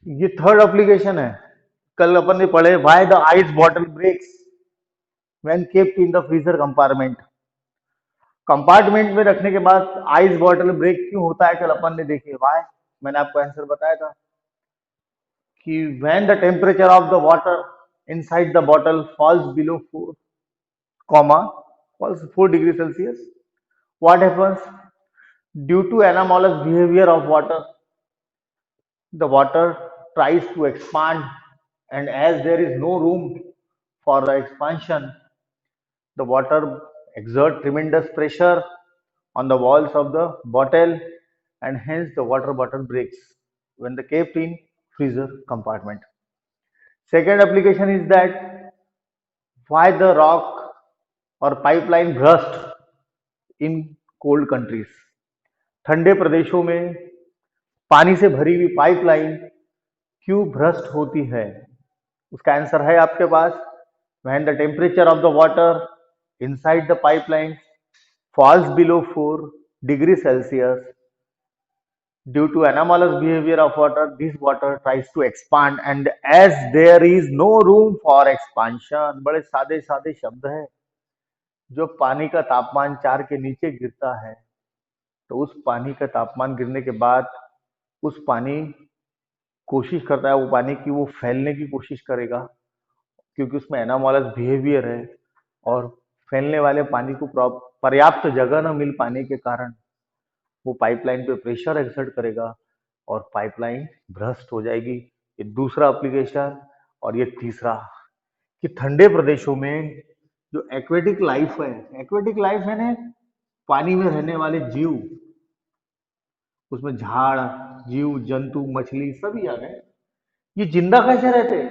ये third application है। कल अपन ने पढ़े why the ice bottle breaks when kept in the freezer compartment. Compartment में रखने के बाद आइस बॉटल ब्रेक क्यों होता है, कल अपन ने देखे व्हाई। मैंने आपको आंसर बताया था कि when the temperature of the water inside the bottle falls below 4 comma falls 4 degree Celsius, what happens? Due to anomalous behavior of water, the water tries to expand, and as there is no room for the expansion, the water exerts tremendous pressure on the walls of the bottle, and hence the water bottle breaks when the kept in freezer compartment. Second application is that why the rock or pipeline burst in cold countries. ठंडे प्रदेशों में पानी से भरी हुई pipeline क्यों भ्रष्ट होती है, उसका आंसर है आपके पास when the temperature of the water inside the pipeline falls below 4 degree Celsius. Due to anomalous behavior of water, this water tries to expand, and as there is no room for expansion, बड़े सादे सादे शब्द है। जो पानी का तापमान 4 के नीचे गिरता है, तो उस पानी का तापमान गिरने के बाद उस पानी कोशिश करता है, वो पानी की वो फैलने की कोशिश करेगा, क्योंकि उसमें एनामॉलस बिहेवियर है। और फैलने वाले पानी को पर्याप्त जगह न मिल पाने के कारण वो पाइपलाइन पे प्रेशर एक्सर्ट करेगा और पाइपलाइन भ्रष्ट हो जाएगी। ये दूसरा एप्लीकेशन। और ये तीसरा कि ठंडे प्रदेशों में जो एक्वेटिक लाइफ है, एक्वेटिक लाइफ है ना, पानी में रहने वाले जीव, उसमें झाड़ जीव जंतु मछली सभी आ गए। ये जिंदा कैसे रहते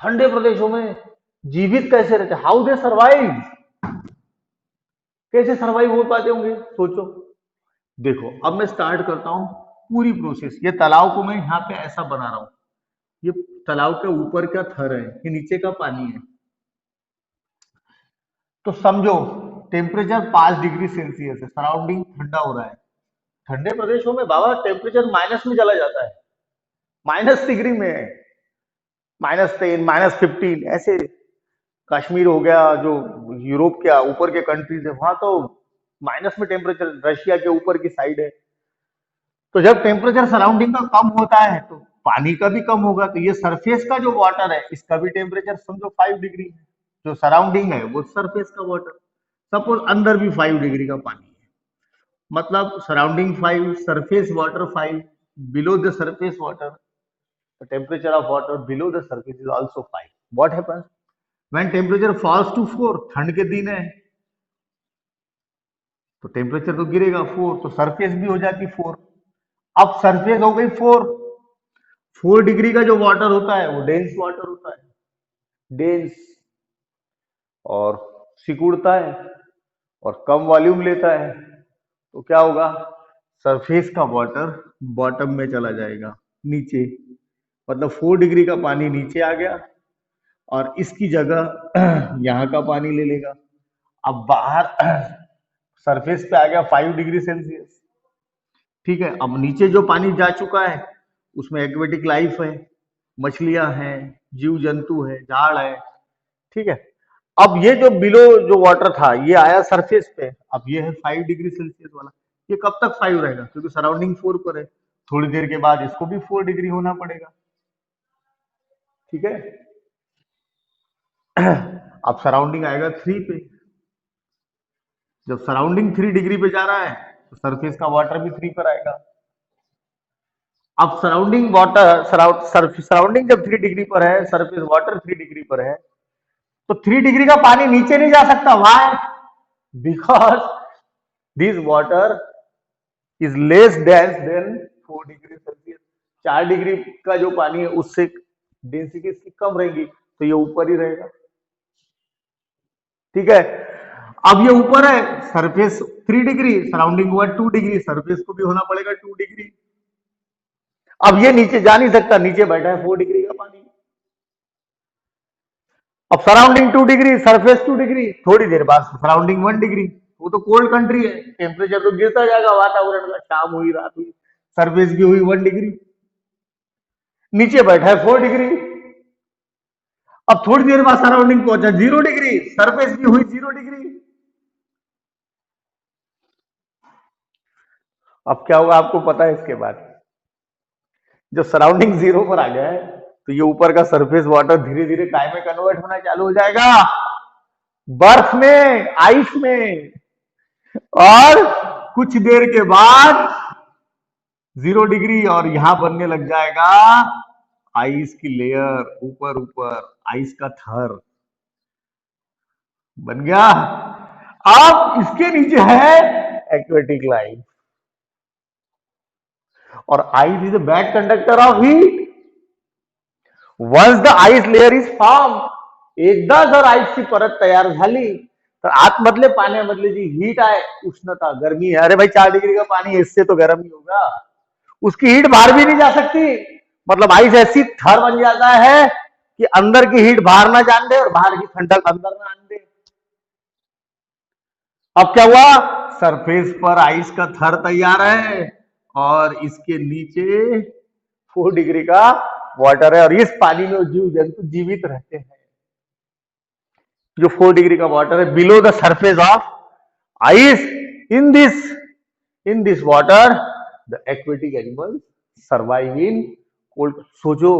ठंडे प्रदेशों में, जीवित कैसे रहते, हाउ दे सर्वाइव, कैसे सर्वाइव हो पाते होंगे, सोचो। देखो अब मैं स्टार्ट करता हूं पूरी प्रोसेस। ये तालाब को मैं यहाँ पे ऐसा बना रहा हूं, ये तालाब के ऊपर का थर है, ये नीचे का पानी है। तो समझो टेम्परेचर 5 डिग्री सेल्सियस है, सराउंडिंग ठंडा हो रहा है। ठंडे प्रदेशों में बाबा टेम्परेचर माइनस में चला जाता है, माइनस डिग्री में है, -10 -15 ऐसे। कश्मीर हो गया, जो यूरोप के ऊपर के कंट्रीज है, वहां तो माइनस में टेम्परेचर, रशिया के ऊपर की साइड है। तो जब टेम्परेचर सराउंडिंग का कम होता है तो पानी का भी कम होगा। तो ये सरफेस का जो वाटर है इसका भी टेम्परेचर समझो 5 डिग्री है, जो सराउंडिंग है वो सरफेस का वाटर। सपोज अंदर भी 5 डिग्री का पानी है, मतलब surrounding 5, surface water 5, below the surface water the temperature of water below the surface is also 5. What happens when temperature falls to 4? ठंड के दिन है तो टेम्परेचर तो गिरेगा 4, तो सरफेस भी हो जाती 4। अब सरफेस हो गई 4 डिग्री का जो वाटर होता है वो डेंस वाटर होता है, डेंस, और सिकुड़ता है और कम वॉल्यूम लेता है। तो क्या होगा, सरफेस का वाटर बॉटम में चला जाएगा, नीचे, मतलब 4 डिग्री का पानी नीचे आ गया और इसकी जगह यहाँ का पानी ले लेगा। अब बाहर सरफेस पे आ गया 5 डिग्री सेल्सियस, ठीक है। अब नीचे जो पानी जा चुका है उसमें एक्वेटिक लाइफ है, मछलियां हैं, जीव जंतु है, झाड़ है, ठीक है। अब ये जो बिलो जो वाटर था ये आया सरफेस पे, अब ये है 5 डिग्री सेल्सियस वाला। ये कब तक 5 रहेगा, क्योंकि सराउंडिंग 4 पर है, थोड़ी देर के बाद इसको भी 4 डिग्री होना पड़ेगा, ठीक है। अब सराउंडिंग आएगा 3 पे। जब सराउंडिंग 3 डिग्री पे जा रहा है तो सरफेस का वाटर भी 3 पर आएगा। अब सराउंडिंग वाटर, सराउंडिंग जब 3 डिग्री पर है, सरफेस वाटर 3 डिग्री पर है, तो 3 डिग्री का पानी नीचे नहीं जा सकता। Why? Because this water is less dense then 4 degree Celsius. 4 degree का जो पानी है उससे डेंसिटी इसकी कम रहेगी, तो ये ऊपर ही रहेगा, ठीक है। अब ये ऊपर है, सरफेस 3 डिग्री, सराउंडिंग हुआ 2 डिग्री, सरफेस को भी होना पड़ेगा 2 डिग्री। अब ये नीचे जा नहीं सकता, नीचे बैठा है 4 डिग्री का पानी। अब सराउंडिंग 2 डिग्री, सरफेस 2 डिग्री, थोड़ी देर बाद सराउंडिंग 1 डिग्री। वो तो कोल्ड कंट्री है, टेम्परेचर तो गिरता जाएगा वातावरण का, शाम हुई रात हुई, सरफेस भी हुई 1 डिग्री। नीचे बैठा है 4 डिग्री। अब थोड़ी देर बाद सराउंडिंग पहुंचा 0 डिग्री, सरफेस भी हुई 0 डिग्री। अब क्या होगा आपको पता है? इसके बाद जब सराउंडिंग 0 पर आ गया है तो ये ऊपर का सरफेस वाटर धीरे धीरे काय में कन्वर्ट होना चालू हो जाएगा, बर्फ में, आइस में। और कुछ देर के बाद 0 डिग्री और यहां बनने लग जाएगा आइस की लेयर, ऊपर ऊपर आइस का थर बन गया। अब इसके नीचे है एक्वेटिक लाइफ। और ice is a bad conductor of heat. Once the ice layer is form, एकदा जर आईसची परत तयार झाली तर आतमधले पाण्यामधले जी हीट आहे, उष्णता, गर्मी है, अरे भाई 4 डिग्री का पानी है, इससे तो गर्म ही होगा, उसकी हीट बाहर भी नहीं जा सकती। मतलब आइस ऐसी थर बन जाता है कि अंदर की हीट बाहर ना जान दे और बाहर की ठंडक अंदर ना आने दे। अब क्या हुआ? सरफेस पर आइस का थर तैयार है और इसके नीचे 4 डिग्री का वाटर है, और इस पानी में जीव जंतु जीवित रहते हैं। जो 4 डिग्री का वाटर है below the surface of ice, in this water the aquatic animal survive in cold. सोचो,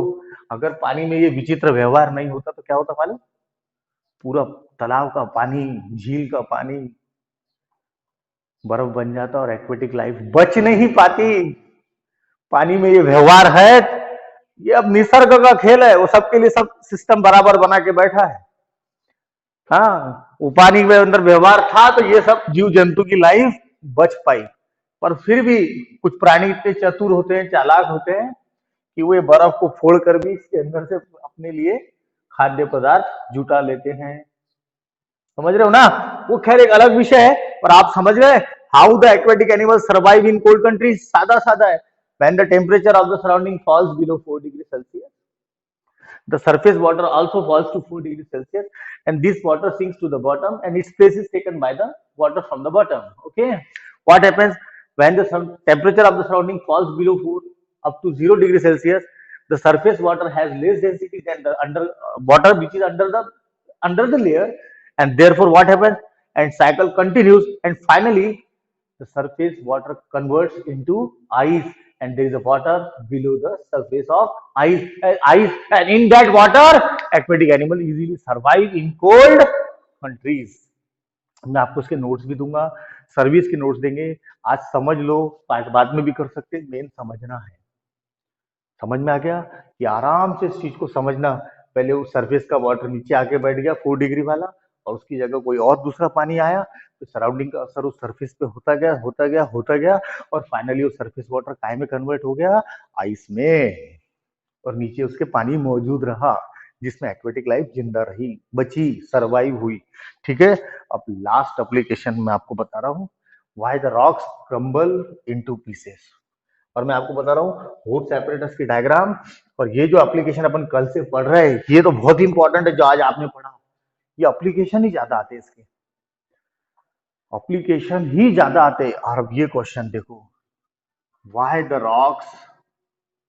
अगर पानी में ये विचित्र व्यवहार नहीं होता तो क्या होता मालूम? पूरा तालाब का पानी, झील का पानी बर्फ बन जाता और एक्वेटिक लाइफ बच नहीं पाती। पानी में ये व्यवहार है, ये अब निसर्ग का खेल है, वो सबके लिए सब सिस्टम बराबर बना के बैठा है। हाँ, वो पानी में अंदर व्यवहार था तो ये सब जीव जंतु की लाइफ बच पाई। पर फिर भी कुछ प्राणी इतने चतुर होते हैं, चालाक होते हैं कि वो ये बर्फ को फोड़कर भी इसके अंदर से अपने लिए खाद्य पदार्थ जुटा लेते हैं। समझ रहे हो ना? वो खैर एक अलग विषय है, पर आप समझ रहे how the aquatic animal survive in cold countries. सादा सादा है। When the temperature of the surrounding falls below 4 degree Celsius, the surface water also falls to 4 degrees Celsius, and this water sinks to the bottom and its place is taken by the water from the bottom. Okay, what happens when the temperature of the surrounding falls below 4 up to 0 degrees Celsius? The surface water has less density than the under water which is under the layer, and therefore what happens? And cycle continues, and finally the surface water converts into ice, and there is a water below the surface of ice, and in that water aquatic animal easily survive in cold countries. मैं आपको इसके notes भी दूंगा, service के notes देंगे। आज समझ लो, बाद में भी कर सकते, मेन समझना है। समझ में आ गया कि आराम से इस चीज को समझना। पहले वो सरफेस का वाटर नीचे आके बैठ गया 4 डिग्री वाला, और उसकी जगह कोई और दूसरा पानी आया, तो सराउंडिंग का असर उस सरफेस पे होता गया होता गया होता गया, और फाइनली वो सरफेस वाटर काय में कन्वर्ट हो गया? आइस में। और नीचे उसके पानी मौजूद रहा, जिसमें एक्वेटिक लाइफ जिंदा रही, बची, सर्वाइव हुई। ठीक है। अब लास्ट एप्लीकेशन मैं आपको बता रहा हूँ, why the rocks crumble into pieces. और मैं आपको बता रहा हूँ होप्स एपरेटस की डायग्राम। और ये जो एप्लीकेशन अपन कल से पढ़ रहे हैं, ये तो बहुत इंपॉर्टेंट है जो आज आपने पढ़ा। ये एप्लीकेशन ही ज्यादा आते हैं, इसके एप्लीकेशन ही ज्यादा आते हैं। और अब ये क्वेश्चन देखो, why the rocks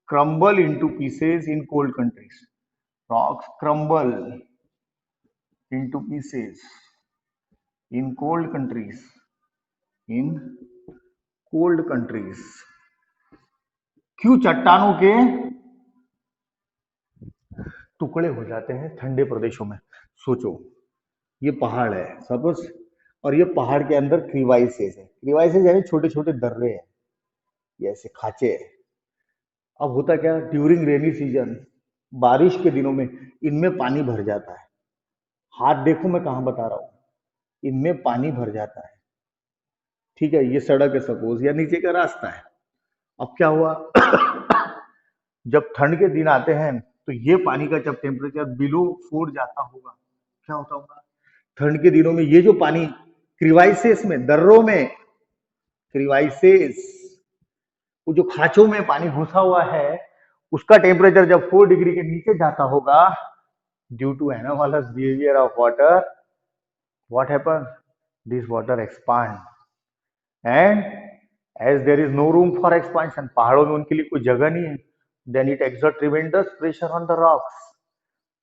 crumble into pieces in cold countries. Rocks crumble into pieces in cold countries. In cold countries. क्यों चट्टानों के टुकड़े हो जाते हैं ठंडे प्रदेशों में? सोचो, ये पहाड़ है सपोज, और ये पहाड़ के अंदर क्रीवाइसेस है। क्रीवाइसेस यानी छोटे छोटे दर्रे हैं, ये ऐसे खांचे हैं। अब होता क्या, ड्यूरिंग रेनी सीजन, बारिश के दिनों में इनमें पानी भर जाता है। हाथ देखो, मैं कहां बता रहा हूं, इनमें पानी भर जाता है। ठीक है, ये सड़क है सपोज, या नीचे का रास्ता है। अब क्या हुआ जब ठंड के दिन आते हैं तो ये पानी का जब टेम्परेचर बिलो 4 जाता होगा, क्या होता होगा? ठंड के दिनों में ये जो पानी क्रिवाइसेस में, दर्रों में, क्रिवाइसेस, वो जो खांचों में पानी घुसा हुआ है, उसका टेम्परेचर जब 4 डिग्री के नीचे जाता होगा, due to anomalous behaviour of water, what happens? This water expand, and as there is no room for expansion, पहाड़ों में उनके लिए कोई जगह नहीं है, then it exert tremendous pressure on the rocks.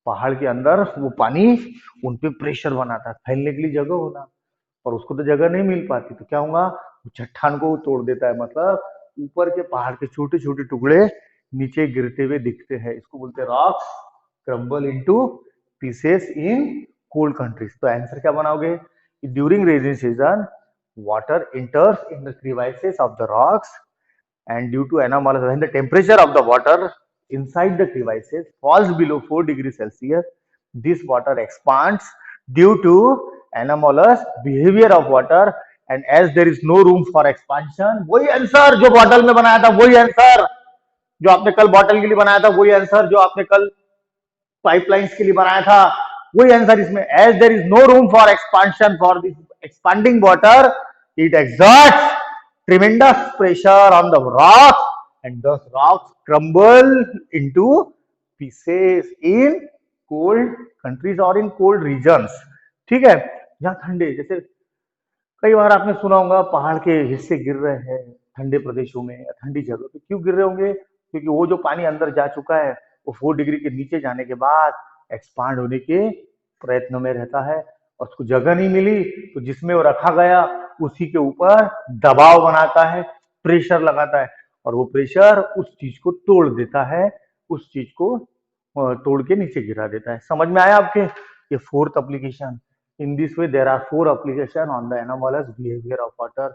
पहाड़ के अंदर वो पानी उन पे प्रेशर बनाता है, फैलने के लिए जगह होना, और उसको तो जगह नहीं मिल पाती, तो क्या होगा, वो चट्टान को तोड़ देता है, मतलब ऊपर के पहाड़ के छोटे छोटे टुकड़े नीचे गिरते हुए दिखते हैं, इसको बोलते हैं rocks crumble into pieces in cold countries. तो आंसर क्या बनाओगे, during rainy season water enters in the crevices of the rocks and due to anomalous when the temperature of the water inside the crevices falls below 4 degrees Celsius, this water expands due to anomalous behavior of water, and as there is no room for expansion, वही answer जो bottle में बनाया था, वही answer जो आपने कल bottle के लिए बनाया था, वही आंसर जो आपने कल पाइपलाइंस के लिए बनाया था, वही आंसर इसमें। As there is no room for expansion for this expanding water, it exerts tremendous pressure on the rock and thus rocks crumble into pieces in cold countries or in cold regions। ठीक है, जहां ठंडे, जैसे कई बार आपने सुना होगा पहाड़ के हिस्से गिर रहे हैं ठंडे प्रदेशों में या ठंडी जगह पे, क्यों गिर रहे होंगे, क्योंकि वो जो पानी अंदर जा चुका है वो 4 डिग्री के नीचे जाने के बाद एक्सपांड होने के प्रयत्न में रहता है, और उसको जगह नहीं मिली, तो जिसमें वो रखा गया उसी के ऊपर दबाव बनाता है, प्रेशर लगाता है, और वो प्रेशर उस चीज को तोड़ देता है, उस चीज को तोड़ के नीचे गिरा देता है। समझ में आया आपके? ये fourth application. In this way, there are 4 applications on the anomalous behavior of water.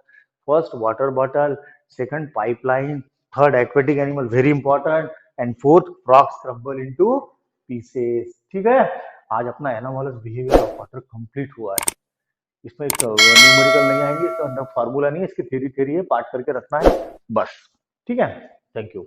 First, water bottle. Second, pipeline. Third, aquatic animal, very important. And fourth, rocks crumble into pieces. ठीक है, आज अपना anomalous behavior of water complete हुआ है। इसमें एक numerical नहीं आएंगे, इसका फॉर्मूला नहीं है, इसकी थ्योरी है, पाठ करके रखना है बस। ठीक है, थैंक यू।